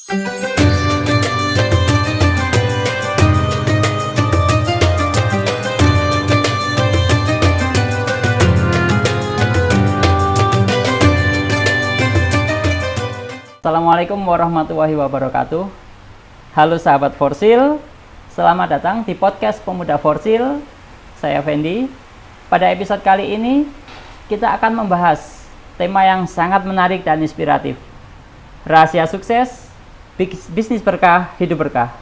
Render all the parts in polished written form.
Assalamualaikum warahmatullahi wabarakatuh. Halo sahabat Forsil, selamat datang di podcast Pemuda Forsil. Saya Fendi. Pada episode kali ini kita akan membahas tema yang sangat menarik dan inspiratif. Rahasia sukses, bisnis berkah, hidup berkah.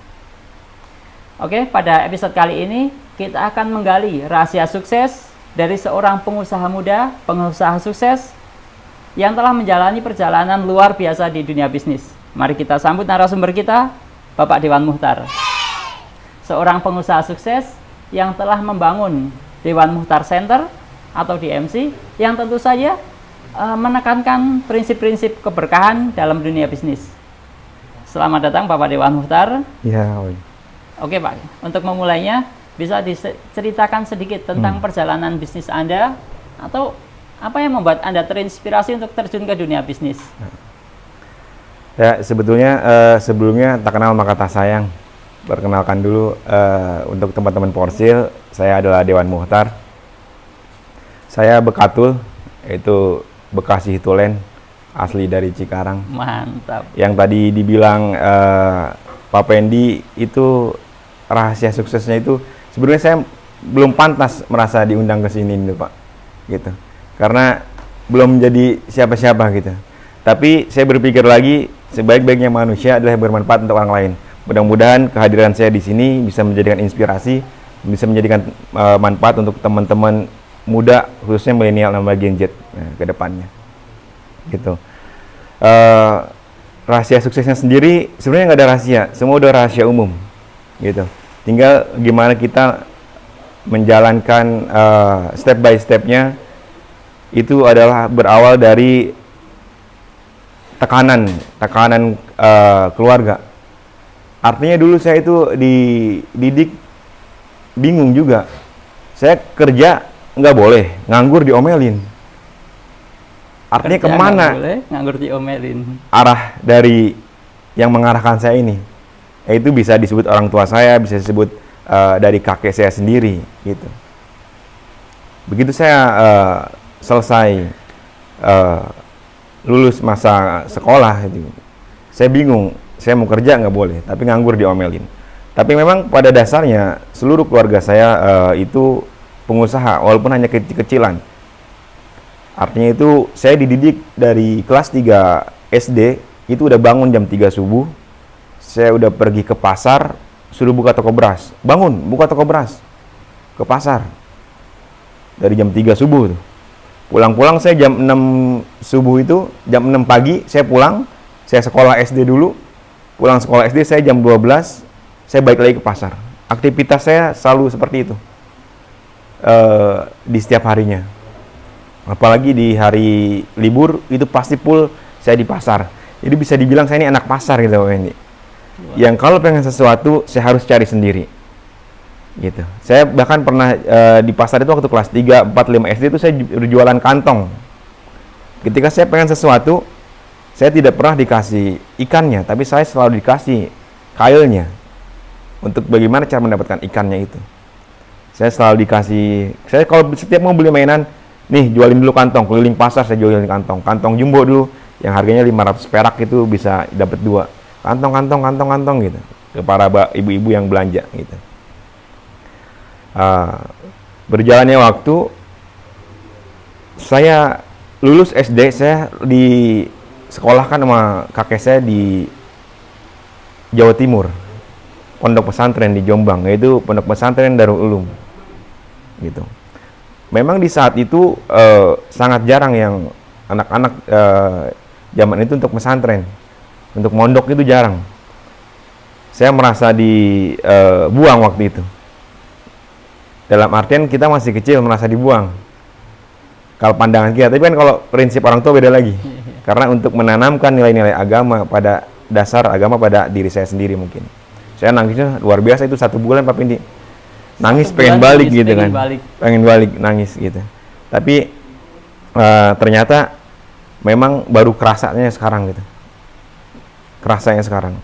Oke, pada episode kali ini kita akan menggali rahasia sukses dari seorang pengusaha muda, pengusaha sukses yang telah menjalani perjalanan luar biasa di dunia bisnis. Mari kita sambut narasumber kita, Bapak Dewan Muhtar. Seorang pengusaha sukses yang telah membangun Dewan Muhtar Center atau DMC yang tentu saja menekankan prinsip-prinsip keberkahan dalam dunia bisnis. Selamat datang Bapak Dewan Muhtar. Ya. Oke Pak, untuk memulainya bisa diceritakan sedikit tentang perjalanan bisnis Anda atau apa yang membuat Anda terinspirasi untuk terjun ke dunia bisnis? Ya, sebetulnya sebelumnya tak kenal maka tak sayang. Perkenalkan dulu untuk teman-teman Forsil, saya adalah Dewan Muhtar. Saya Bekatul, yaitu Bekasi Hitulen, asli dari Cikarang. Mantap. Yang tadi dibilang Pak Pendi itu rahasia suksesnya itu, sebenarnya saya belum pantas merasa diundang ke sini nih, Pak. Gitu. Karena belum menjadi siapa-siapa gitu. Tapi saya berpikir lagi, sebaik-baiknya manusia adalah bermanfaat untuk orang lain. Mudah-mudahan kehadiran saya di sini bisa menjadikan inspirasi, bisa menjadikan manfaat untuk teman-teman muda, khususnya milenial dan Gen Z ke depannya. Gitu. Rahasia suksesnya sendiri sebenarnya nggak ada rahasia, semua udah rahasia umum. Gitu. Tinggal gimana kita menjalankan step by stepnya. Itu adalah berawal dari tekanan keluarga. Artinya dulu saya itu dididik bingung juga. Saya kerja nggak boleh, nganggur diomelin. Artinya Kerja kemana? nggak boleh, nganggur diomelin. Arah dari yang mengarahkan saya ini, itu bisa disebut orang tua saya, bisa disebut dari kakek saya sendiri, gitu. Begitu saya selesai lulus masa sekolah itu, saya bingung, saya mau kerja nggak boleh, tapi nganggur diomelin. Tapi memang pada dasarnya seluruh keluarga saya itu pengusaha, walaupun hanya kecil-kecilan. Artinya itu saya dididik dari kelas 3 SD, itu udah bangun jam 3 subuh, saya udah pergi ke pasar, suruh buka toko beras, bangun, buka toko beras, ke pasar, dari jam 3 subuh tuh. Pulang-pulang saya jam 6 subuh itu, jam 6 pagi saya pulang, saya sekolah SD dulu, pulang sekolah SD saya jam 12, saya balik lagi ke pasar. Aktivitas saya selalu seperti itu, di setiap harinya. Apalagi di hari libur, itu pasti full saya di pasar. Jadi bisa dibilang saya ini anak pasar gitu Pak Wendy. Yang kalau pengen sesuatu, saya harus cari sendiri. Gitu. Saya bahkan pernah di pasar itu waktu kelas 3, 4, 5 SD itu saya berjualan kantong. Ketika saya pengen sesuatu, saya tidak pernah dikasih ikannya, tapi saya selalu dikasih kailnya untuk bagaimana cara mendapatkan ikannya itu. Saya selalu dikasih, saya kalau setiap mau beli mainan, nih jualin dulu kantong, keliling pasar saya jualin kantong jumbo dulu, yang harganya 500 perak itu bisa dapat 2. Kantong gitu, ke para ibu-ibu yang belanja gitu. Berjalannya waktu, saya lulus SD, saya disekolahkan sama kakek saya di Jawa Timur, pondok pesantren di Jombang, yaitu pondok pesantren Darul Ulum, gitu. Memang di saat itu sangat jarang yang anak-anak zaman itu untuk pesantren, untuk mondok itu jarang. Saya merasa dibuang waktu itu. Dalam artian kita masih kecil, merasa dibuang. Kalau pandangan kita, tapi kan kalau prinsip orang tua beda lagi. Karena untuk menanamkan nilai-nilai agama pada dasar agama pada diri saya sendiri mungkin. Saya nangisnya luar biasa itu 1 bulan Pak Pindi. Nangis pengen balik gitu kan. Pengen balik nangis gitu. Tapi ternyata memang baru kerasanya sekarang gitu. kerasanya sekarang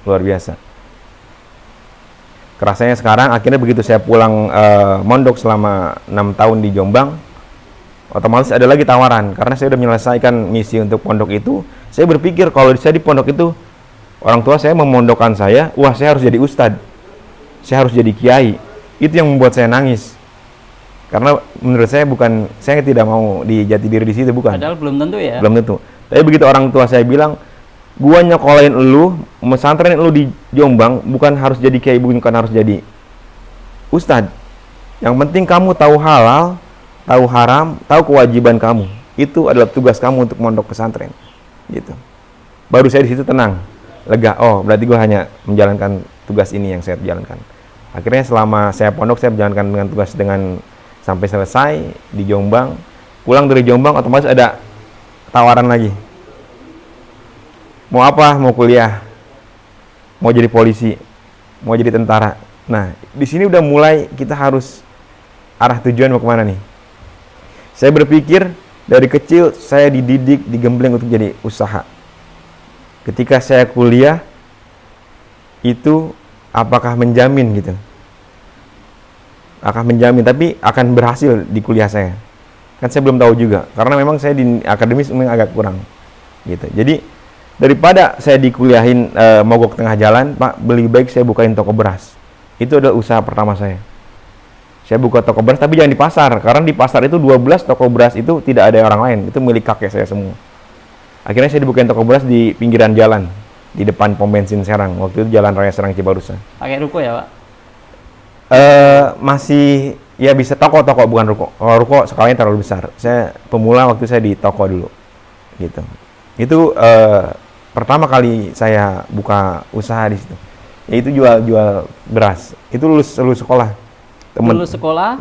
luar biasa. Kerasanya sekarang akhirnya begitu saya pulang mondok selama 6 tahun di Jombang, otomatis ada lagi tawaran karena saya udah menyelesaikan misi untuk pondok itu. Saya berpikir kalau saya di pondok itu orang tua saya memondokkan saya, wah saya harus jadi ustadz, saya harus jadi kiai. Itu yang membuat saya nangis. Karena menurut saya saya tidak mau di jati diri di situ, bukan. Padahal belum tentu ya. Belum tentu. Tapi begitu orang tua saya bilang, gua nyekolahin lu, mesantren lu di Jombang, bukan harus jadi kiai, bukan harus jadi ustadz. Yang penting kamu tahu halal, tahu haram, tahu kewajiban kamu. Itu adalah tugas kamu untuk mondok pesantren. Gitu. Baru saya di situ tenang, lega. Oh, berarti gua hanya menjalankan tugas ini yang saya jalankan. Akhirnya selama saya pondok, saya menjalankan dengan tugas dengan sampai selesai di Jombang. Pulang dari Jombang otomatis ada tawaran lagi. Mau apa? Mau kuliah, mau jadi polisi, mau jadi tentara. Nah, di sini udah mulai kita harus arah tujuan mau kemana nih. Saya berpikir dari kecil saya dididik, digembleng untuk jadi usaha. Ketika saya kuliah, itu apakah menjamin gitu? Akan menjamin, tapi akan berhasil di kuliah saya. Kan saya belum tahu juga, karena memang saya di akademis memang agak kurang gitu. Jadi daripada saya dikuliahin mogok tengah jalan, Pak, lebih baik saya bukain toko beras. Itu adalah usaha pertama saya. Saya buka toko beras, tapi jangan di pasar, karena di pasar itu 12 toko beras itu tidak ada orang lain, itu milik kakek saya semua. Akhirnya saya dibukain toko beras di pinggiran jalan, di depan pom bensin Serang. Waktu itu Jalan Raya Serang Cibarusa. Pakai ruko ya, Pak? Masih ya bisa toko-toko, bukan ruko. Kalau ruko skalanya terlalu besar. Saya pemula waktu saya di toko dulu, gitu. Itu pertama kali saya buka usaha di situ. Yaitu jual beras. Itu lulus sekolah. Lulus sekolah,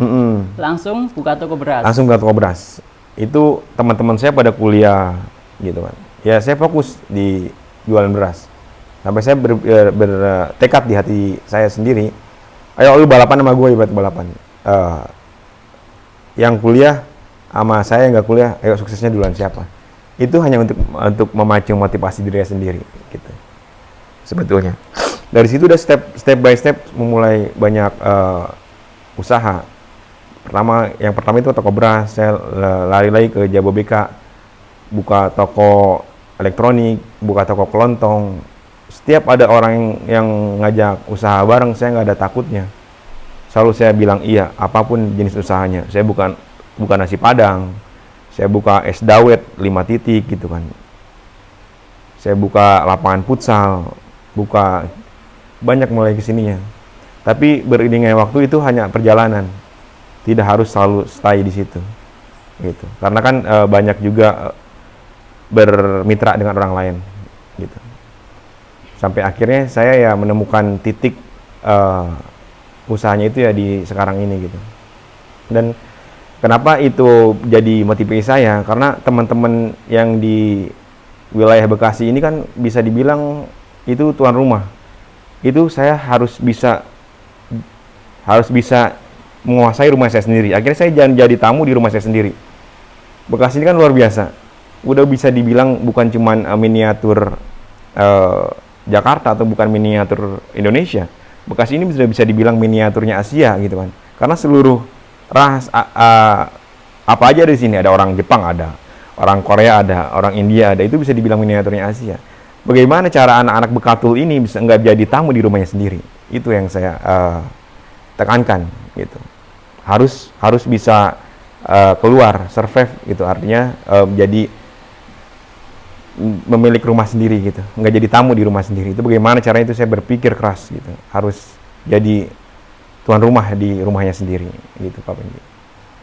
langsung buka toko beras. Langsung buka toko beras. Itu teman-teman saya pada kuliah, gitu kan. Ya saya fokus di jualan beras. Sampai saya bertekad di hati saya sendiri, ayo lu balapan sama gue, ibarat balapan. Yang kuliah sama saya yang nggak kuliah, ayo suksesnya duluan siapa. Itu hanya untuk memacu motivasi diri saya sendiri, gitu. Sebetulnya dari situ udah step by step memulai banyak usaha. Yang pertama itu toko beras. Saya lari lagi ke Jababeka, buka toko elektronik, buka toko kelontong. Setiap ada orang yang ngajak usaha bareng, saya nggak ada takutnya. Selalu saya bilang iya, apapun jenis usahanya. Saya bukan nasi padang, saya buka es dawet 5 titik gitu kan. Saya buka lapangan futsal, buka banyak mulai kesininya. Tapi beriringnya waktu itu hanya perjalanan, tidak harus selalu stay di situ, gitu. Karena kan banyak juga bermitra dengan orang lain, gitu. Sampai akhirnya saya ya menemukan titik usahanya itu ya di sekarang ini, gitu. Dan kenapa itu jadi motivasi saya? Karena teman-teman yang di wilayah Bekasi ini kan bisa dibilang itu tuan rumah. Itu saya harus bisa menguasai rumah saya sendiri. Akhirnya saya jangan jadi tamu di rumah saya sendiri. Bekasi ini kan luar biasa. Udah bisa dibilang bukan cuman miniatur Jakarta atau bukan miniatur Indonesia. Bekasi ini sudah bisa dibilang miniaturnya Asia, gitu kan. Karena seluruh ras apa aja di sini, ada orang Jepang, ada orang Korea, ada orang India, ada. Itu bisa dibilang miniaturnya Asia. Bagaimana cara anak-anak Bekatul ini bisa nggak jadi tamu di rumahnya sendiri? Itu yang saya tekankan, gitu. Harus bisa keluar, survive, gitu. Artinya jadi memiliki rumah sendiri, gitu. Nggak jadi tamu di rumah sendiri. Itu bagaimana caranya, itu saya berpikir keras, gitu. Harus jadi tuan rumah di rumahnya sendiri, gitu Pak Pendi.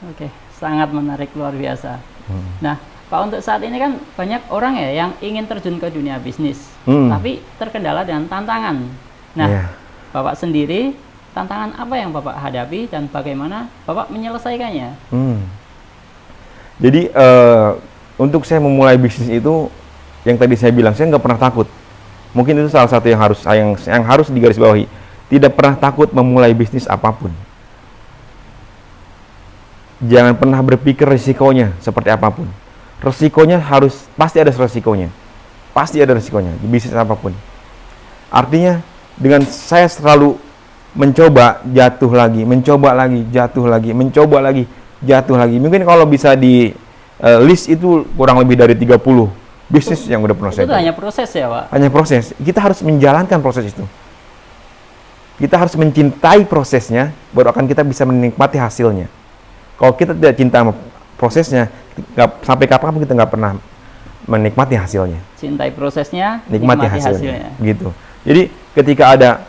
Oke, sangat menarik, luar biasa. Nah, Pak, untuk saat ini kan banyak orang ya yang ingin terjun ke dunia bisnis, tapi terkendala dengan tantangan. Nah, Bapak sendiri, tantangan apa yang Bapak hadapi dan bagaimana Bapak menyelesaikannya? Jadi untuk saya memulai bisnis itu, yang tadi saya bilang, saya nggak pernah takut. Mungkin itu salah satu yang harus digarisbawahi. Tidak pernah takut memulai bisnis apapun. Jangan pernah berpikir risikonya seperti apapun. Resikonya pasti ada resikonya. pasti ada resikonya di bisnis apapun. Artinya dengan saya selalu mencoba, jatuh lagi, mencoba lagi, jatuh lagi, mencoba lagi, jatuh lagi. Mungkin kalau bisa di list itu kurang lebih dari 30 bisnis yang udah pernah saya. Itu hanya proses ya, Pak? Hanya proses. Kita harus menjalankan proses itu. Kita harus mencintai prosesnya, baru akan kita bisa menikmati hasilnya. Kalau kita tidak cinta sama prosesnya, sampai kapan kita nggak pernah menikmati hasilnya. Cintai prosesnya, nikmati hasilnya. Gitu. Jadi ketika ada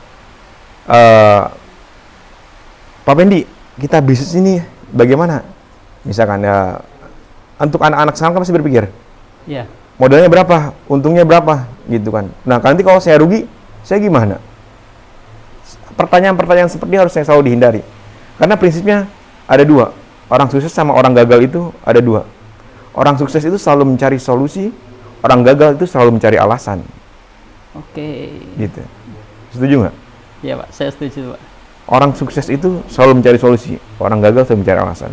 Pak Pendi, kita bisnis ini bagaimana? Misalkan ya, untuk anak-anak sekarang kan pasti berpikir, ya, modalnya berapa, untungnya berapa, gitu kan. Nah, nanti kalau saya rugi, saya gimana? Pertanyaan-pertanyaan seperti ini harus saya selalu dihindari. Karena prinsipnya ada dua. Orang sukses sama orang gagal itu ada dua. Orang sukses itu selalu mencari solusi, orang gagal itu selalu mencari alasan. Oke. Gitu. Setuju nggak? Iya, Pak, saya setuju, Pak. Orang sukses itu selalu mencari solusi, orang gagal selalu mencari alasan.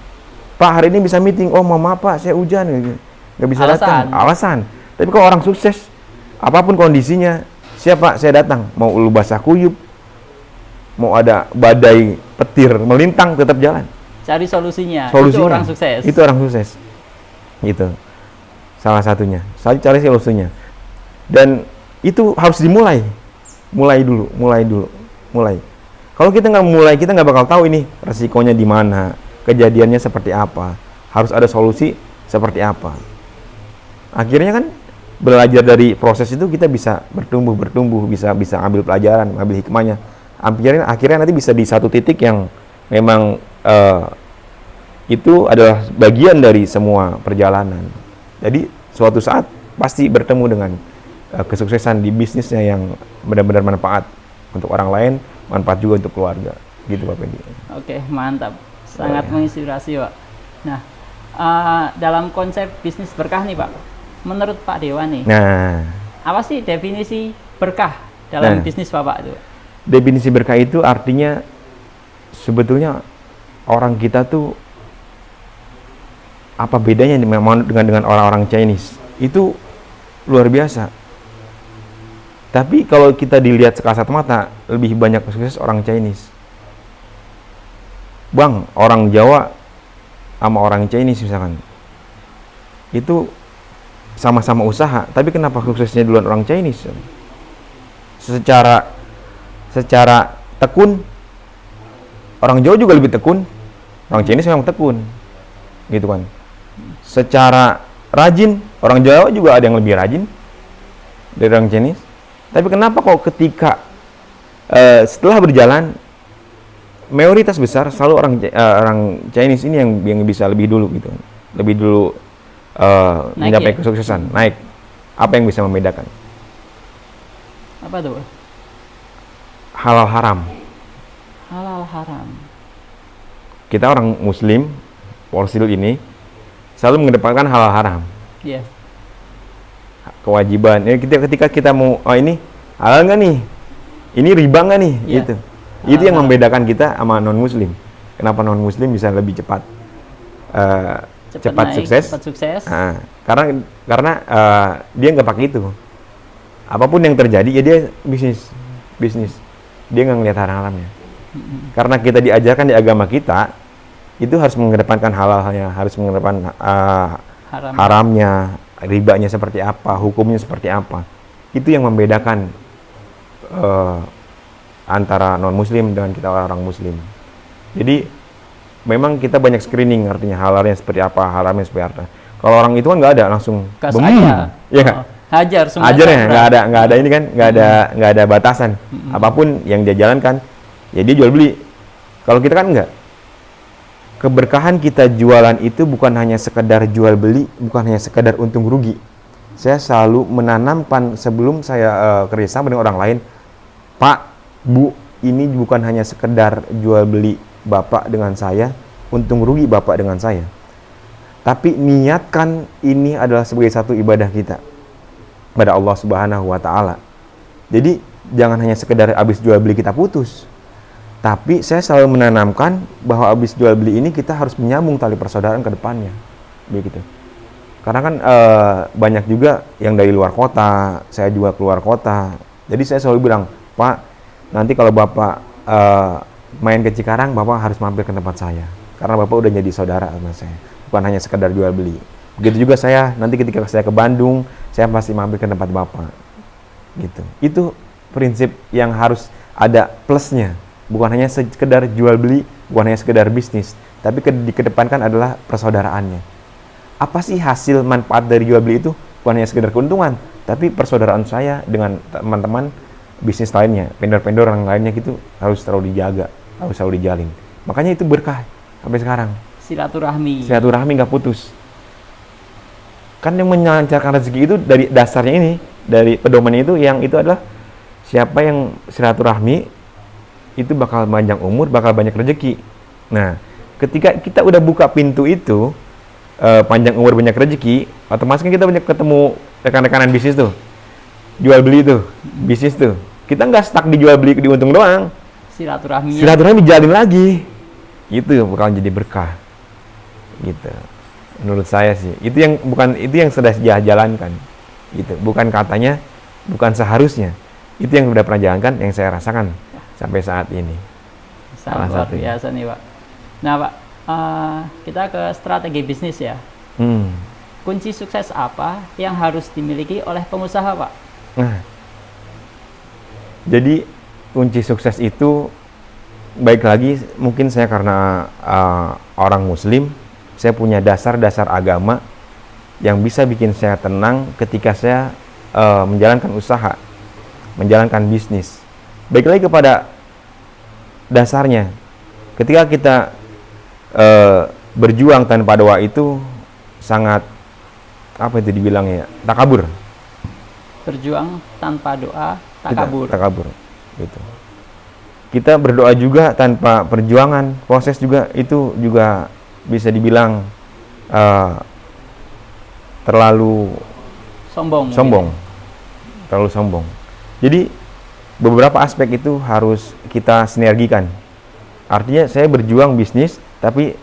Pak, hari ini bisa meeting, oh mau maaf Pak, saya hujan, nggak bisa datang. Alasan. Tapi kalau orang sukses, apapun kondisinya, siap Pak, saya datang. Mau ulu basah kuyup, mau ada badai petir melintang, tetap jalan. Cari solusinya. Solusinya. Itu orang sukses. Itu orang sukses. Gitu. Salah satunya. Cari solusinya. Dan itu harus dimulai. Mulai dulu. Kalau kita nggak mulai, kita nggak bakal tahu ini resikonya di mana, kejadiannya seperti apa, harus ada solusi seperti apa. Akhirnya kan belajar dari proses itu kita bisa bertumbuh, bisa ambil pelajaran, ambil hikmahnya. Akhirnya nanti bisa di satu titik yang memang itu adalah bagian dari semua perjalanan. Jadi suatu saat pasti bertemu dengan kesuksesan di bisnisnya yang benar-benar manfaat untuk orang lain, manfaat juga untuk keluarga. Gitu Pak Pendi. Oke, mantap. Sangat menginspirasi, Pak. Nah, dalam konsep bisnis berkah nih, Pak. Menurut Pak Dewa nih, apa sih definisi berkah dalam bisnis Bapak itu? Definisi berkah itu artinya sebetulnya orang kita tuh apa bedanya dengan orang-orang Chinese? Itu luar biasa. Tapi kalau kita dilihat sekasat mata, lebih banyak sukses orang Chinese. Bang, orang Jawa sama orang Chinese misalkan, itu sama-sama usaha, tapi kenapa suksesnya duluan orang Chinese? Secara tekun, orang Jawa juga lebih tekun, orang Chinese memang tekun, gitu kan. Secara rajin, orang Jawa juga ada yang lebih rajin dari orang Chinese. Tapi kenapa kok ketika setelah berjalan, mayoritas besar selalu orang Chinese ini yang bisa lebih dulu gitu, lebih dulu mencapai kesuksesan, naik. Apa yang bisa membedakan? Apa tuh? Halal haram. Halal haram. Kita orang Muslim, Forsil ini selalu mengedepankan halal haram. Iya. Kewajiban. Ketika kita mau, ini halal nggak nih? Ini riba nggak nih? Yeah. Gitu. Itu yang membedakan kita sama non Muslim. Kenapa non Muslim bisa lebih cepat cepat sukses? Karena dia nggak pakai itu. Apapun yang terjadi ya dia bisnis. Dia nggak ngelihat haram-haramnya. Karena kita diajarkan di agama kita itu harus mengedepankan halalnya, harus mengedepankan haramnya, ribanya seperti apa, hukumnya seperti apa. Itu yang membedakan antara non-muslim dengan kita orang muslim. Jadi memang kita banyak screening, artinya halalnya seperti apa, haramnya seperti apa. Kalau orang itu kan nggak ada, langsung ya, hajar semua. Hajar ya, nggak ada ini kan, nggak ada batasan. Apapun yang dia jalankan, ya dia jual beli. Kalau kita kan enggak. Keberkahan kita jualan itu bukan hanya sekedar jual beli, bukan hanya sekedar untung rugi. Saya selalu menanamkan sebelum saya kerjasama dengan orang lain, Pak, Bu, ini bukan hanya sekedar jual beli Bapak dengan saya, untung rugi Bapak dengan saya. Tapi niatkan ini adalah sebagai satu ibadah kita pada Allah Subhanahu wa Ta'ala. Jadi jangan hanya sekedar habis jual beli kita putus. Tapi saya selalu menanamkan bahwa habis jual beli ini kita harus menyambung tali persaudaraan ke depannya. Begitu. Karena kan banyak juga yang dari luar kota, saya juga keluar kota. Jadi saya selalu bilang, Pak, nanti kalau Bapak main ke Cikarang, Bapak harus mampir ke tempat saya. Karena Bapak udah jadi saudara sama saya, bukan hanya sekedar jual beli. Begitu juga saya, nanti ketika saya ke Bandung, saya pasti mampir ke tempat Bapak. Gitu. Itu prinsip yang harus ada plusnya. Bukan hanya sekedar jual beli, bukan hanya sekedar bisnis, tapi dikedepankan adalah persaudaraannya. Apa sih hasil manfaat dari jual beli itu? Bukan hanya sekedar keuntungan, tapi persaudaraan saya dengan teman-teman bisnis lainnya, vendor-vendor yang lainnya gitu harus selalu dijaga, harus selalu dijalin. Makanya itu berkah sampai sekarang. Silaturahmi nggak putus. Kan yang melancarkan rezeki itu dari dasarnya ini, dari pedomannya itu, yang itu adalah siapa yang silaturahmi itu bakal panjang umur, bakal banyak rezeki. Nah, ketika kita udah buka pintu itu, panjang umur banyak rezeki, otomatis kan kita banyak ketemu rekan-rekanan bisnis tuh, jual beli tuh, bisnis tuh. Kita nggak stuck di jual beli, di untung doang. Silaturahmi jalin lagi, itu bakal jadi berkah. Gitu. Menurut saya sih, itu yang sudah jalankan. Gitu. Bukan katanya, bukan seharusnya. Itu yang sudah pernah jalankan, yang saya rasakan sampai saat ini. Sangat luar biasa nih, Pak. Nah, Pak, kita ke strategi bisnis ya. Kunci sukses apa yang harus dimiliki oleh pengusaha, Pak? Nah, jadi kunci sukses itu, baik lagi mungkin saya karena orang Muslim, saya punya dasar-dasar agama yang bisa bikin saya tenang ketika saya menjalankan usaha, menjalankan bisnis. Baik lagi kepada dasarnya, ketika kita berjuang tanpa doa itu sangat, apa itu dibilangnya, takabur. Berjuang tanpa doa, takabur. Takabur, gitu. Kita berdoa juga tanpa perjuangan, proses juga, itu juga bisa dibilang terlalu sombong. Terlalu sombong. Jadi beberapa aspek itu harus kita sinergikan. Artinya saya berjuang bisnis, tapi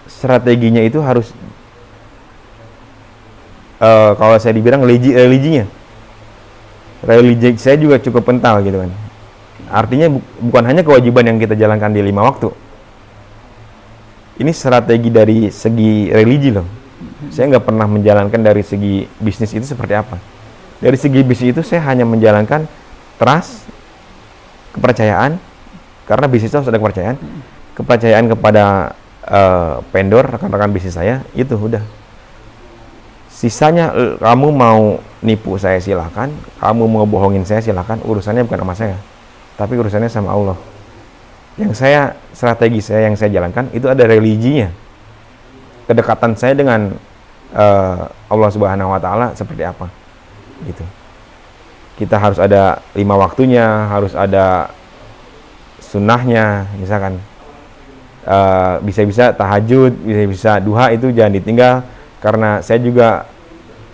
strateginya itu harus kalau saya dibilang religi saya juga cukup kental gitu kan. Artinya bukan hanya kewajiban yang kita jalankan di 5 waktu. Ini strategi dari segi religi loh. Saya nggak pernah menjalankan dari segi bisnis itu seperti apa. Dari segi bisnis itu saya hanya menjalankan trust, kepercayaan, karena bisnis itu harus ada kepercayaan. Kepercayaan kepada vendor, rekan-rekan bisnis saya, itu udah. Sisanya kamu mau nipu saya silakan, kamu mau bohongin saya silakan, urusannya bukan sama saya, tapi urusannya sama Allah. Strategi saya yang saya jalankan itu ada religinya. Kedekatan saya dengan Allah Subhanahu wa taala seperti apa. Gitu. Kita harus ada 5 waktunya, harus ada sunnahnya, misalkan bisa-bisa tahajud, bisa-bisa duha, itu jangan ditinggal. Karena saya juga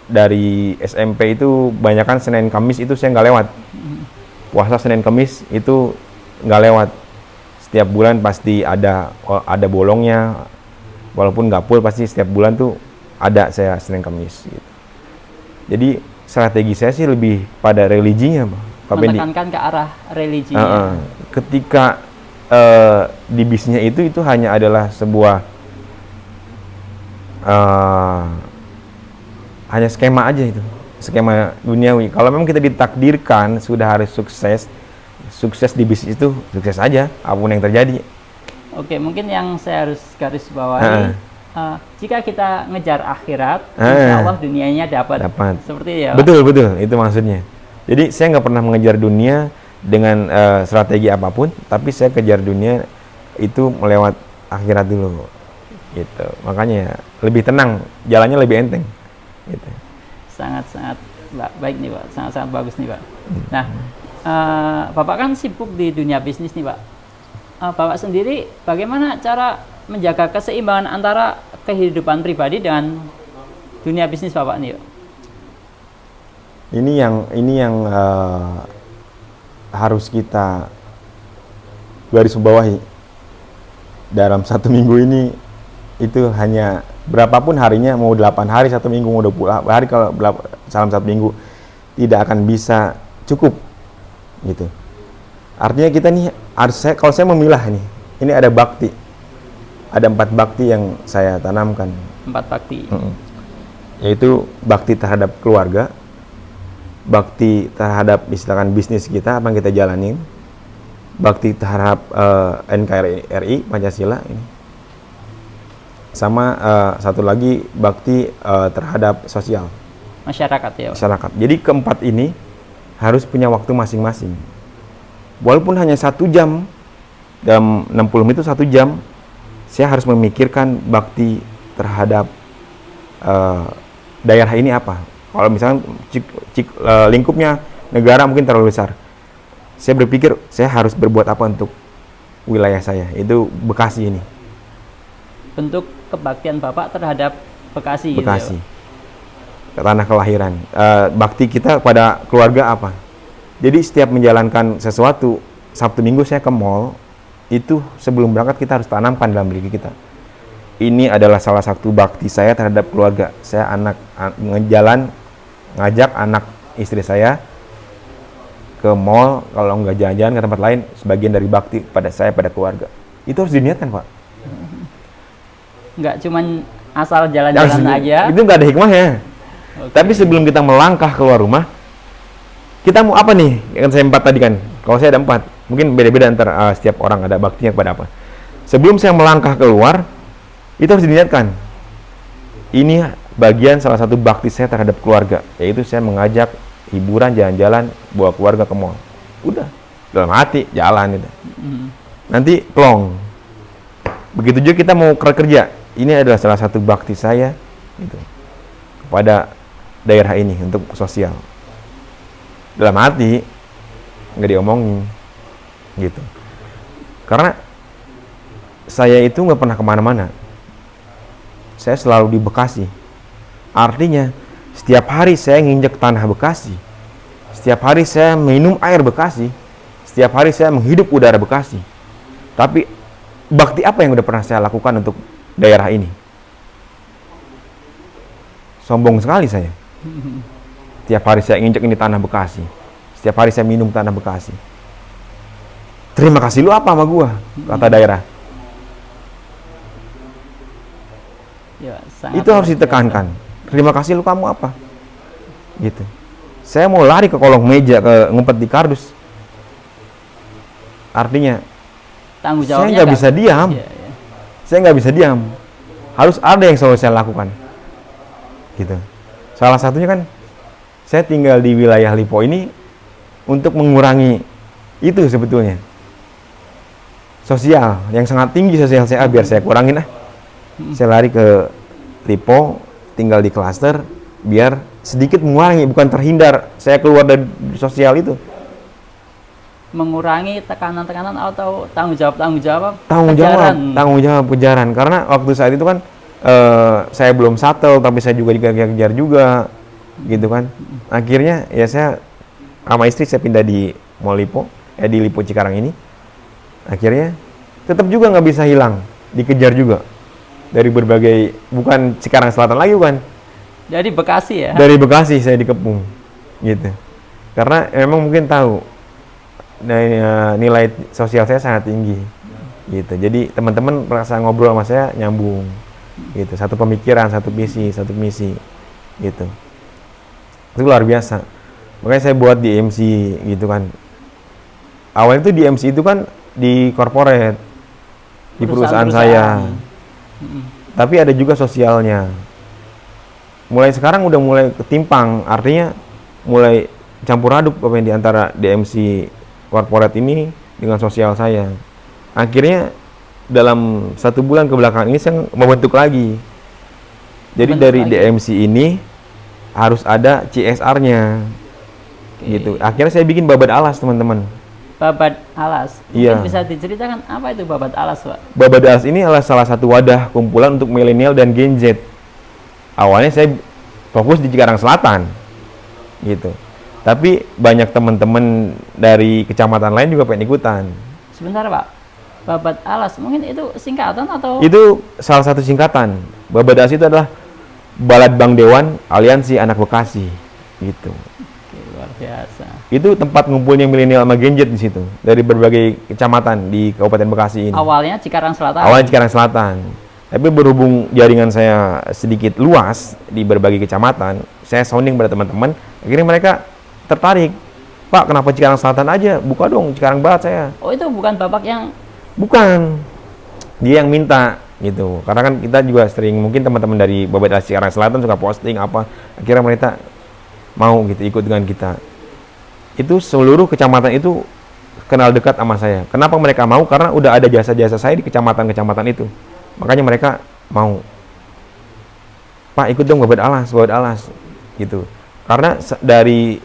dari SMP itu banyakan Senin Kamis itu saya nggak lewat. Puasa Senin Kamis itu nggak lewat. Setiap bulan pasti ada bolongnya, walaupun nggak full pasti setiap bulan tuh ada saya Senin Kamis. Gitu. Jadi strategi saya sih lebih pada religinya, menekankan ke arah religinya. Ketika di bisnisnya itu hanya adalah sebuah hanya skema aja, itu skema duniawi. Kalau memang kita ditakdirkan sudah harus sukses di bisnis itu sukses aja apapun yang terjadi. Oke, mungkin yang saya harus garis bawahi, jika kita ngejar akhirat, insya Allah dunianya dapat. Seperti ya, betul itu maksudnya. Jadi saya nggak pernah mengejar dunia dengan strategi apapun, tapi saya kejar dunia itu melewat akhirat dulu. Gitu. Makanya lebih tenang, jalannya lebih enteng. Gitu. Sangat-sangat baik nih, Pak. Sangat-sangat bagus nih, Pak. Nah, Bapak kan sibuk di dunia bisnis nih, Pak. Bapak sendiri bagaimana cara menjaga keseimbangan antara kehidupan pribadi dengan dunia bisnis Bapak nih, Pak? Ini yang harus kita garis bawahi dalam 1 minggu ini. Itu hanya Berapapun harinya, mau 8 hari, 1 minggu, mau 20 hari, kalau salam 1 minggu, tidak akan bisa cukup gitu. Artinya kita nih kalau saya memilah nih, ini ada bakti, ada 4 bakti yang saya tanamkan. 4 bakti. Yaitu bakti terhadap keluarga, bakti terhadap misalkan bisnis kita apa yang kita jalanin, bakti terhadap NKRI Pancasila ini, sama satu lagi bakti terhadap sosial Masyarakat ya, Pak. masyarakat. Jadi keempat ini harus punya waktu masing-masing. Walaupun hanya 1 jam, dalam 60 menit itu 1 jam, saya harus memikirkan bakti terhadap daerah ini apa. Kalau misalnya lingkupnya negara mungkin terlalu besar, saya berpikir saya harus berbuat apa untuk wilayah saya, itu Bekasi ini. Bentuk kebaktian Bapak terhadap Bekasi, Bekasi, gitu ya, tanah kelahiran. Bakti kita pada keluarga apa? Jadi setiap menjalankan sesuatu, Sabtu Minggu saya ke mall, itu sebelum berangkat kita harus tanamkan dalam diri kita. Ini adalah salah satu bakti saya terhadap keluarga. Saya ngajak anak istri saya ke mall, kalau nggak jalan-jalan ke tempat lain, sebagian dari bakti pada saya pada keluarga. Itu harus diniatkan, Pak. Nggak cuman asal jalan-jalan aja. Itu nggak ada hikmahnya. Okay. Tapi sebelum kita melangkah keluar rumah, kita mau apa nih? Yang saya 4 tadi kan. Kalau saya ada 4, mungkin beda-beda antara setiap orang ada baktinya kepada apa. Sebelum saya melangkah keluar, itu harus diniatkan. Ini bagian salah satu bakti saya terhadap keluarga, yaitu saya mengajak hiburan, jalan-jalan, bawa keluarga ke mall. Udah, dalam hati jalan itu. Nanti plong. Begitu juga kita mau kerja. Ini adalah salah satu bakti saya gitu, kepada daerah ini untuk sosial. Dalam hati nggak diomongin gitu. Karena saya itu nggak pernah kemana-mana. Saya selalu di Bekasi. Artinya setiap hari saya nginjek tanah Bekasi. Setiap hari saya minum air Bekasi. Setiap hari saya menghidup udara Bekasi. Tapi bakti apa yang udah pernah saya lakukan untuk daerah ini? Sombong sekali saya. Setiap hari saya nginjek ini tanah Bekasi. Setiap hari saya minum tanah Bekasi. Terima kasih lu apa sama gua? Kata daerah. Ya, itu harus ditekankan. Terima kasih lu kamu apa? Gitu. Saya mau lari ke kolong meja, ke ngumpet di kardus. Artinya tanggung saya jawabnya nggak bisa diam. Iya, iya. Saya nggak bisa diam. Harus ada yang selalu saya lakukan. Gitu. Salah satunya kan saya tinggal di wilayah Lipo ini untuk mengurangi itu sebetulnya. Sosial yang sangat tinggi sosial saya, biar saya kurangin ah. Saya lari ke Lipo, tinggal di klaster, biar sedikit mengurangi, bukan terhindar saya keluar dari sosial itu. Mengurangi tekanan-tekanan atau tanggung jawab Tanggung jawab kejaran. Karena waktu saat itu kan saya belum settle, tapi saya juga dikejar-kejar juga, gitu kan. Akhirnya ya saya sama istri saya pindah di Mall Lipo, di Lipo Cikarang ini. Akhirnya tetap juga nggak bisa hilang, dikejar juga dari berbagai, bukan Cikarang Selatan lagi bukan. Dari Bekasi ya? Dari Bekasi saya dikepung, gitu. Karena memang mungkin tahu nilai sosial saya sangat tinggi, gitu. Jadi teman-teman merasa ngobrol sama saya nyambung, gitu. Satu pemikiran, satu misi, gitu. Itu luar biasa. Makanya saya buat di MC, gitu kan. Awalnya itu di MC itu kan di corporate, di perusahaan saya. Tapi ada juga sosialnya. Mulai sekarang udah mulai ketimpang, artinya mulai campur aduk apa yang di antara DMC corporate ini dengan sosial saya. Akhirnya dalam 1 bulan kebelakangan ini saya membentuk lagi. Jadi dari DMC ini harus ada CSR-nya. Gitu. Akhirnya saya bikin babat alas, teman-teman. Babat alas. Iya. Mungkin bisa diceritakan apa itu babat alas, Pak? Babat alas ini adalah salah satu wadah kumpulan untuk milenial dan Gen Z. Awalnya saya fokus di Cikarang Selatan, gitu. Tapi banyak teman-teman dari kecamatan lain juga pengen ikutan. Sebentar, Pak. Babat Alas, mungkin itu singkatan atau? Itu salah satu singkatan. Babat Alas itu adalah Balad Bang Dewan Aliansi Anak Bekasi, gitu. Oke, luar biasa. Itu tempat ngumpulnya milenial sama Gen Z di situ dari berbagai kecamatan di Kabupaten Bekasi ini. Awalnya Cikarang Selatan. Awalnya Cikarang Selatan. Tapi berhubung jaringan saya sedikit luas di berbagai kecamatan, saya sounding pada teman-teman, akhirnya mereka tertarik. Pak, kenapa Cikarang Selatan aja? Buka dong Cikarang Barat saya. Oh, itu bukan Bapak yang Bukan. Dia yang minta gitu. Karena kan kita juga sering, mungkin teman-teman dari Babat Alas Cikarang Selatan suka posting apa, akhirnya mereka mau gitu ikut dengan kita. Itu seluruh kecamatan itu kenal dekat sama saya. Kenapa mereka mau? Karena udah ada jasa-jasa saya di kecamatan-kecamatan itu. Makanya mereka mau. Pak, ikut dong Babat Alas gitu. Karena dari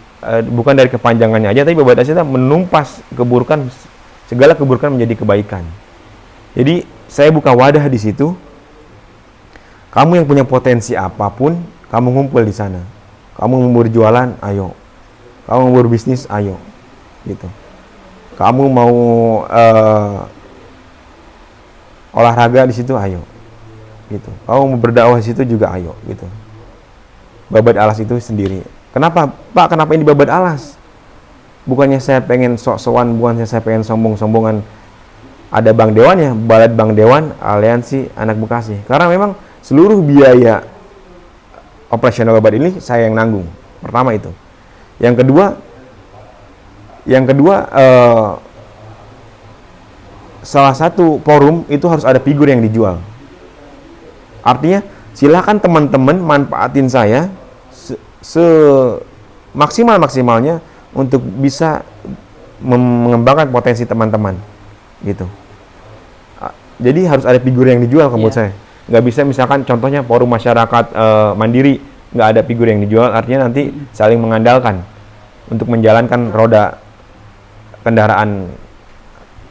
bukan dari kepanjangannya aja, tapi Babat Alas itu menumpas keburukan, segala keburukan menjadi kebaikan. Jadi saya buka wadah di situ. Kamu yang punya potensi apapun, kamu ngumpul di sana. Kamu mau berjualan, ayo. Kamu mau berbisnis, ayo. Gitu. Kamu mau olahraga di situ, ayo. Gitu. Kamu mau berdakwah di situ juga, ayo. Gitu. Babat Alas itu sendiri. Kenapa, Pak? Kenapa ini Babat Alas? Bukannya saya pengen sok-sokan, bukannya saya pengen sombong-sombongan. Ada Bang Dewannya, Balad Bang Dewan Aliansi Anak Bekasi. Karena memang seluruh biaya operasional Babat ini saya yang nanggung. Pertama itu. Yang kedua, salah satu forum itu harus ada figur yang dijual. Artinya, silakan teman-teman manfaatin saya semaksimal-maksimalnya untuk bisa mengembangkan potensi teman-teman, gitu. Jadi harus ada figur yang dijual, menurut saya. Nggak bisa misalkan contohnya forum masyarakat mandiri, nggak ada figur yang dijual, artinya nanti saling mengandalkan untuk menjalankan roda kendaraan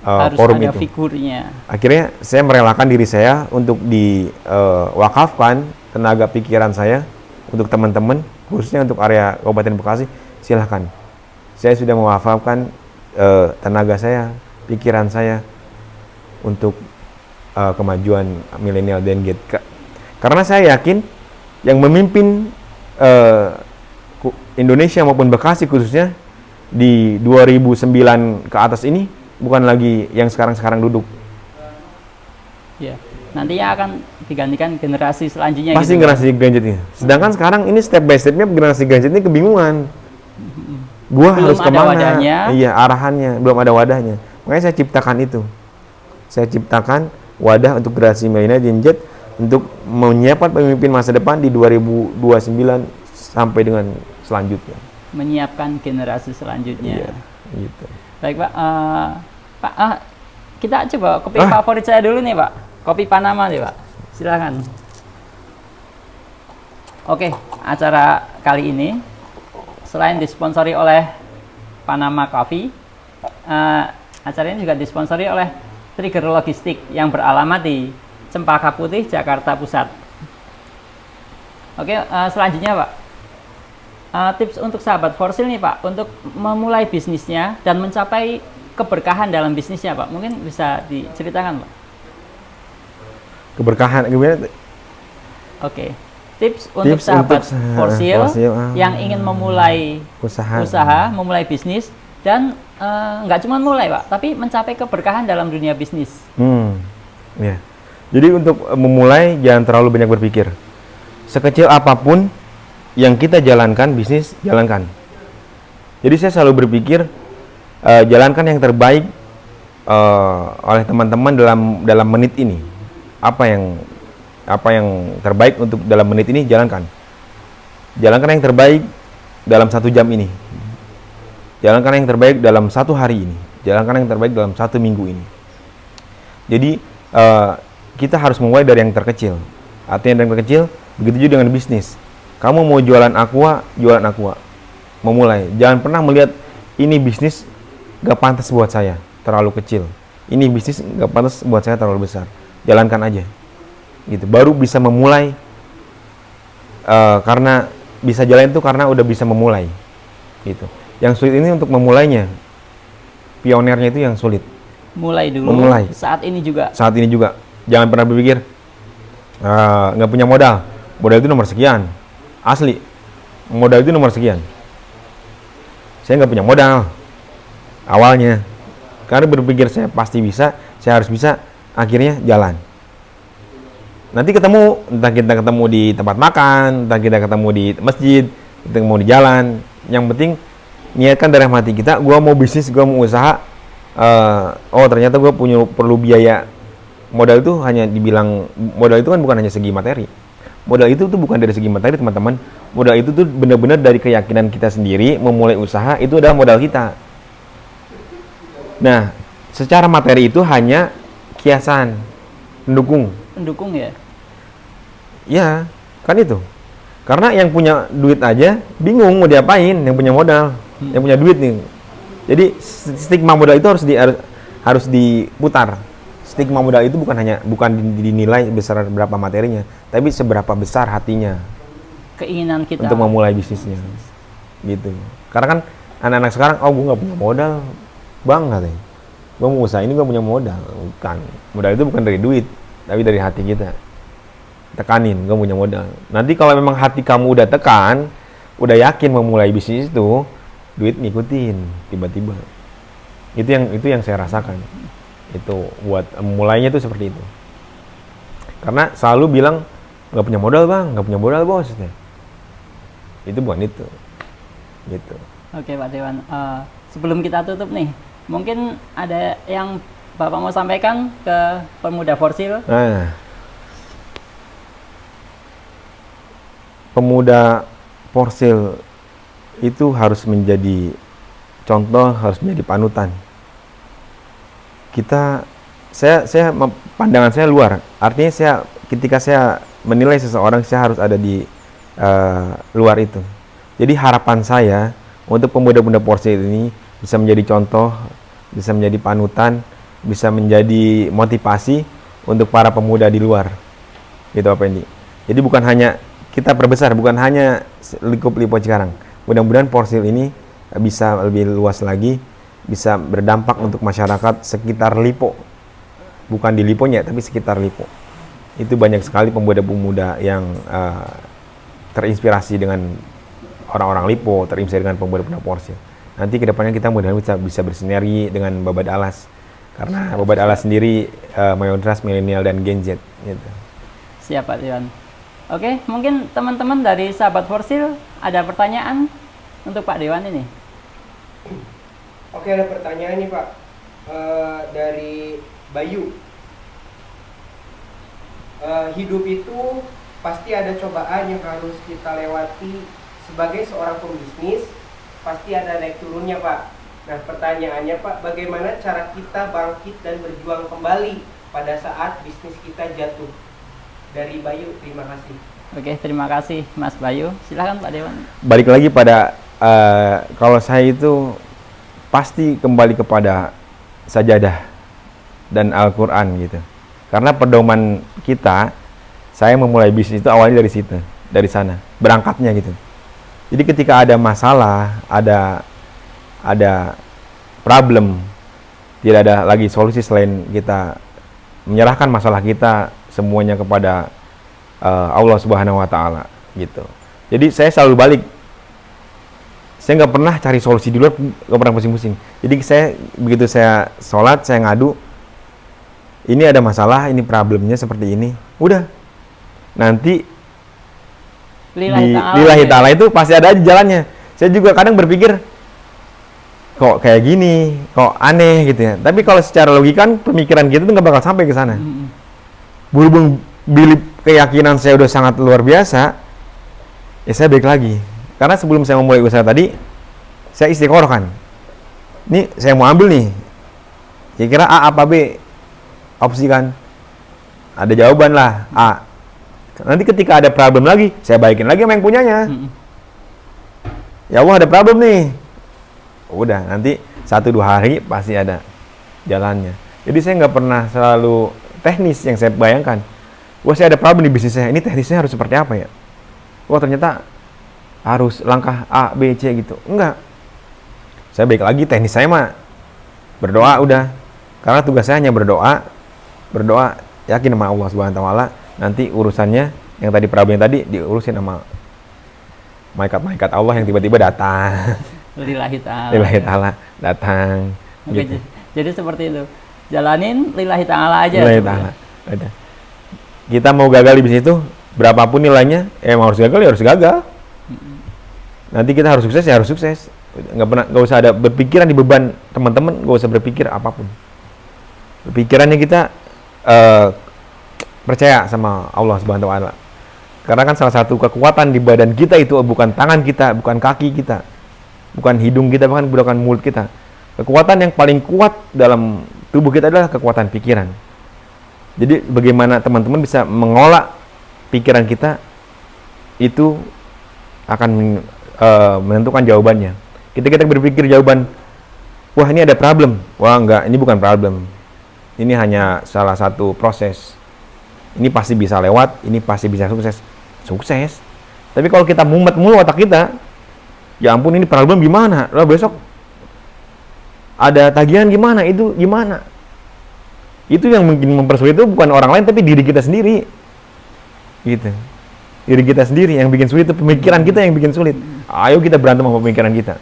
harus forum ada itu. Figurnya. Akhirnya saya merelakan diri saya untuk diwakafkan tenaga pikiran saya untuk teman-teman, khususnya untuk area Kabupaten Bekasi. Silahkan. Saya sudah mewakafkan tenaga saya, pikiran saya untuk kemajuan milenial dan Gen Z. Karena saya yakin yang memimpin Indonesia maupun Bekasi khususnya di 2009 ke atas ini bukan lagi yang sekarang duduk. Ya, nantinya akan digantikan generasi selanjutnya. Pasti gitu, generasi Gen Z ini. Sedangkan sekarang ini step by stepnya generasi Gen Z ini kebingungan. Gua belum harus ada kemana? wadahnya. Iya, arahannya belum ada wadahnya. Makanya saya ciptakan itu. Saya ciptakan wadah untuk generasi milenial Gen Z untuk menyiapkan pemimpin masa depan di 2029 sampai dengan selanjutnya. Menyiapkan generasi selanjutnya. Iya, gitu. Baik Pak, Pak, kita coba kopi favorit saya dulu nih Pak, kopi Panama nih Pak, silakan. Oke, acara kali ini selain disponsori oleh Panama Coffee, acara ini juga disponsori oleh Trigger Logistik yang beralamat di Cempaka Putih, Jakarta Pusat. Oke, selanjutnya Pak, tips untuk sahabat Forsil nih Pak, untuk memulai bisnisnya dan mencapai keberkahan dalam bisnisnya Pak, mungkin bisa diceritakan Pak? Keberkahan gimana? Oke, tips untuk sahabat Forsil yang ingin memulai usaha, memulai bisnis, dan nggak cuma mulai Pak, tapi mencapai keberkahan dalam dunia bisnis. Ya. Jadi untuk memulai jangan terlalu banyak berpikir. Sekecil apapun yang kita jalankan bisnis, jalankan. Jadi saya selalu berpikir jalankan yang terbaik oleh teman-teman dalam menit ini. Apa yang terbaik untuk dalam menit ini, jalankan. Jalankan yang terbaik dalam 1 jam ini. Jalankan yang terbaik dalam 1 hari ini. Jalankan yang terbaik dalam 1 minggu ini. Jadi kita harus mulai dari yang terkecil. Artinya yang terkecil, begitu juga dengan bisnis. Kamu mau jualan aqua, jualan aqua. Memulai. Jangan pernah melihat ini bisnis gak pantas buat saya, terlalu kecil. Ini bisnis gak pantas buat saya, terlalu besar. Jalankan aja. Gitu. Baru bisa memulai. Karena bisa jalan itu karena udah bisa memulai. Gitu. Yang sulit ini untuk memulainya. Pionernya itu yang sulit. Mulai dulu. Memulai. Saat ini juga. Saat ini juga. Jangan pernah berpikir nggak punya modal. Modal itu nomor sekian. Asli. Modal itu nomor sekian. Saya nggak punya modal awalnya. Karena berpikir saya pasti bisa, saya harus bisa, akhirnya jalan. Nanti ketemu, entah kita ketemu di tempat makan, entah kita ketemu di masjid, kita ketemu di jalan. Yang penting niatkan dalam hati kita, gue mau bisnis, gue mau usaha. Oh ternyata gue perlu biaya. Modal itu hanya dibilang, modal itu kan bukan hanya segi materi. Modal itu tuh bukan dari segi materi teman-teman. Modal itu tuh benar-benar dari keyakinan kita sendiri, memulai usaha itu adalah modal kita. Nah, secara materi itu hanya kiasan, pendukung. Pendukung ya? Ya, kan itu. Karena yang punya duit aja bingung mau diapain, yang punya modal, yang punya duit nih. Jadi stigma modal itu harus diputar. Stigma modal itu bukan dinilai besar berapa materinya, tapi seberapa besar hatinya. Keinginan kita untuk memulai bisnisnya. Gitu. Karena kan anak-anak sekarang, oh gue nggak punya modal, bang katanya. Gue mau usaha ini gue punya modal. Bukan. Modal itu bukan dari duit, tapi dari hati kita. Tekanin, gue punya modal. Nanti kalau memang hati kamu udah tekan, udah yakin memulai bisnis itu, duit ngikutin tiba-tiba. Itu yang saya rasakan. Itu buat mulainya tuh seperti itu. Karena selalu bilang nggak punya modal bang, nggak punya modal bos. Itu bukan itu. Gitu. Oke Pak Dewan, sebelum kita tutup nih, mungkin ada yang Bapak mau sampaikan ke pemuda Forsil? Nah, pemuda Forsil itu harus menjadi contoh, harus menjadi panutan. Pandangan saya luar. Artinya ketika saya menilai seseorang, saya harus ada di luar itu. Jadi harapan saya untuk pemuda-pemuda Forsil ini bisa menjadi contoh, bisa menjadi panutan, bisa menjadi motivasi untuk para pemuda di luar. Gitu Pak Pendi. Jadi bukan hanya kita perbesar, bukan hanya lingkup Lipo Cikarang. Mudah-mudahan Forsil ini bisa lebih luas lagi, bisa berdampak untuk masyarakat sekitar Lipo. Bukan di Liponya, tapi sekitar Lipo. Itu banyak sekali pemuda-pemuda yang terinspirasi dengan orang-orang Lipo, terinspirasi dengan pemuda-pemuda Forsil. Nanti kedepannya kita mudah-mudahan bisa bersinergi dengan Babad Alas. Karena Babad Alas sendiri mayoritas milenial dan Gen Z. Gitu. Siap Pak Dewan. Oke, mungkin teman-teman dari sahabat Forsil ada pertanyaan untuk Pak Dewan ini. Oke, ada pertanyaan nih Pak dari Bayu. Hidup itu pasti ada cobaan yang harus kita lewati sebagai seorang pembisnis, pasti ada naik turunnya Pak. Nah pertanyaannya Pak, bagaimana cara kita bangkit dan berjuang kembali pada saat bisnis kita jatuh? Dari Bayu, terima kasih. Oke, terima kasih Mas Bayu. Silakan Pak Dewan. Balik lagi pada kalau saya itu pasti kembali kepada sajadah dan Al-Quran gitu. Karena pedoman kita, saya memulai bisnis itu awalnya dari situ, dari sana, berangkatnya gitu. Jadi ketika ada masalah, ada problem, tidak ada lagi solusi selain kita menyerahkan masalah kita semuanya kepada Allah Subhanahu wa Ta'ala gitu. Jadi saya selalu balik. Saya nggak pernah cari solusi di luar, nggak pernah pusing-pusing. Jadi begitu saya sholat, saya ngadu, ini ada masalah, ini problemnya seperti ini, udah. Nanti lillahi ta'ala itu pasti ada aja jalannya. Saya juga kadang berpikir, kok kayak gini, kok aneh gitu ya. Tapi kalau secara logika kan pemikiran kita tuh nggak bakal sampai ke sana. Berhubung keyakinan saya udah sangat luar biasa, ya saya balik lagi. Karena sebelum saya memulai usaha tadi, saya istiqoroh kan. Ini saya mau ambil nih, kira-kira A apa B? Opsi kan. Ada jawaban lah, A. Nanti ketika ada problem lagi, saya balikin lagi sama yang punyanya. Ya Allah ada problem nih. Udah, nanti 1-2 hari pasti ada jalannya. Jadi saya nggak pernah selalu teknis yang saya bayangkan. Wah saya ada problem di bisnis saya, ini teknisnya harus seperti apa ya? Wah ternyata harus langkah A, B, C gitu. Enggak. Saya balik lagi teknis saya mah berdoa udah. Karena tugas saya hanya berdoa, yakin sama Allah Subhanahu wa taala, nanti urusannya yang tadi problem tadi diurusin sama malaikat-malaikat Allah yang tiba-tiba datang. Lillahi ta'ala. Lillahi ta'ala datang. Oke, Gitu. jadi seperti itu. Jalanin lillahi ta'ala aja. Lillahi ta'ala. Udah. Kita mau gagal di bisnis itu, berapapun nilainya, emang harus gagal ya harus gagal. Nanti kita harus sukses ya harus sukses. Nggak usah ada berpikiran di beban teman-teman, nggak usah berpikir apapun. Pikirannya kita percaya sama Allah Subhanahu wa taala. Karena kan salah satu kekuatan di badan kita itu bukan tangan kita, bukan kaki kita, bukan hidung kita, bahkan bukan mulut kita. Kekuatan yang paling kuat dalam tubuh kita adalah kekuatan pikiran. Jadi bagaimana teman-teman bisa mengolah pikiran kita, itu akan menentukan jawabannya. Kita berpikir jawaban, wah ini ada problem, wah enggak, ini bukan problem. Ini hanya salah satu proses. Ini pasti bisa lewat, ini pasti bisa sukses. Tapi kalau kita mumet mulu otak kita, ya ampun ini problem gimana? Lah besok ada tagihan gimana? Itu gimana? Itu yang mungkin mempersulit itu bukan orang lain tapi diri kita sendiri. Gitu. Diri kita sendiri yang bikin sulit itu pemikiran kita yang bikin sulit. Ayo kita berantem sama pemikiran kita.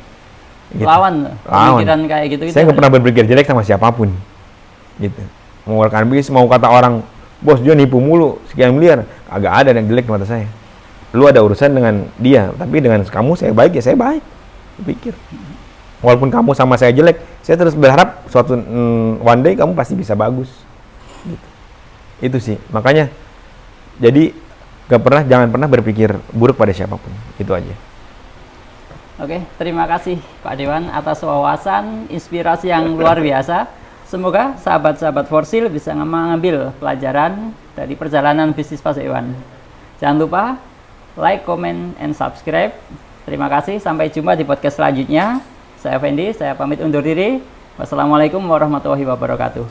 Gitu. Lawan pemikiran kayak gitu. Saya nggak pernah berpikir jelek sama siapapun. Gitu. Mau rekan bisnis, mau kata orang, bos dia nipu mulu sekian miliar, agak ada yang jelek di mata saya. Lu ada urusan dengan dia, tapi dengan kamu saya baik ya saya baik. Pikir. Walaupun kamu sama saya jelek, saya terus berharap suatu one day kamu pasti bisa bagus. Gitu. Itu sih. Makanya jadi jangan pernah berpikir buruk pada siapapun. Itu aja. Oke, terima kasih Pak Dewan atas wawasan, inspirasi yang luar biasa. Semoga sahabat-sahabat Forsil bisa mengambil pelajaran dari perjalanan bisnis Pak Dewan. Jangan lupa like, comment, and subscribe. Terima kasih, sampai jumpa di podcast selanjutnya. Saya Fendi, saya pamit undur diri. Wassalamualaikum warahmatullahi wabarakatuh.